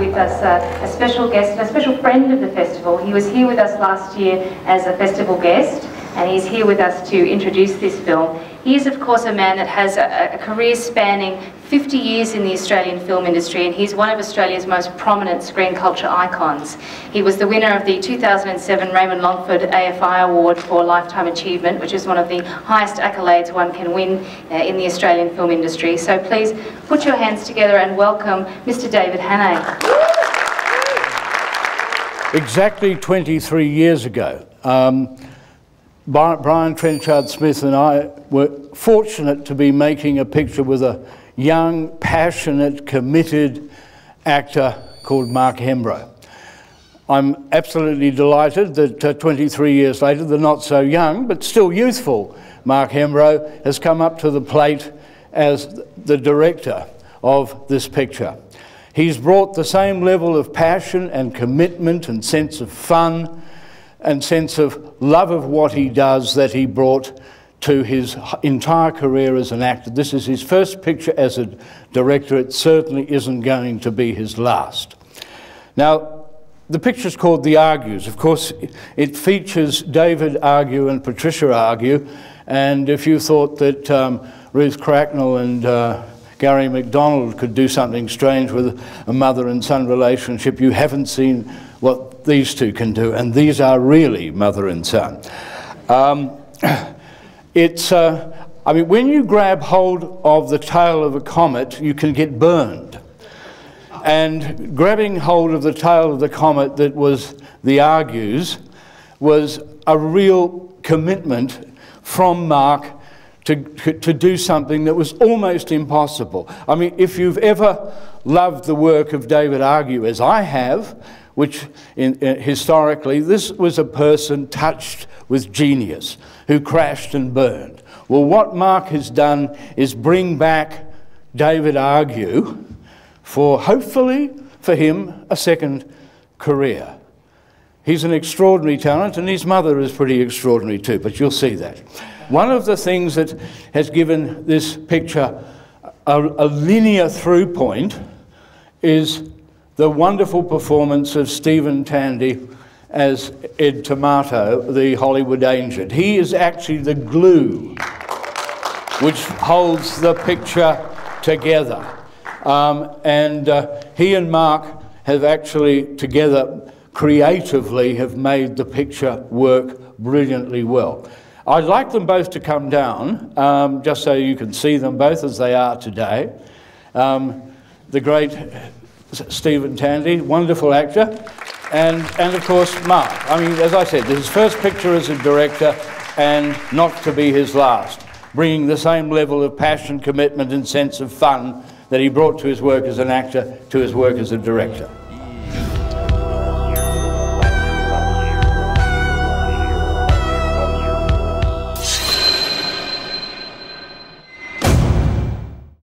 with us a special guest and a special friend of the festival. He was here with us last year as a festival guest, and he's here with us to introduce this film. He is, of course, a man that has a career spanning 50 years in the Australian film industry, and he's one of Australia's most prominent screen culture icons. He was the winner of the 2007 Raymond Longford AFI Award for Lifetime Achievement, which is one of the highest accolades one can win in the Australian film industry. So please put your hands together and welcome Mr. David Hannay. Exactly 23 years ago, Brian Trenchard-Smith and I were fortunate to be making a picture with a young, passionate, committed actor called Mark Hembrow. I'm absolutely delighted that 23 years later, the not so young but still youthful Mark Hembrow has come up to the plate as the director of this picture. He's brought the same level of passion and commitment and sense of fun and sense of love of what he does that he brought to his entire career as an actor. This is his first picture as a director. It certainly isn't going to be his last. Now, the picture's called The Argues. Of course, it features David Argue and Patricia Argue, and if you thought that Ruth Cracknell and Gary MacDonald could do something strange with a mother and son relationship, you haven't seen what these two can do, and these are really mother and son. I mean, when you grab hold of the tail of a comet, you can get burned. And grabbing hold of the tail of the comet that was The Argues was a real commitment from Mark to do something that was almost impossible. I mean, if you've ever loved the work of David Argue, as I have, which historically, this was a person touched with genius who crashed and burned. Well, what Mark has done is bring back David Argue for, hopefully, for him, a second career. He's an extraordinary talent, and his mother is pretty extraordinary too, but you'll see that. One of the things that has given this picture a linear through point is the wonderful performance of Stephen Tandy as Ed Tomato, the Hollywood Angel. He is actually the glue which holds the picture together. He and Mark have actually together creatively have made the picture work brilliantly well. I'd like them both to come down, just so you can see them both as they are today. The great Stephen Tandy, wonderful actor, and of course Mark. I mean, as I said, his first picture as a director and not to be his last, bringing the same level of passion, commitment and sense of fun that he brought to his work as an actor to his work as a director.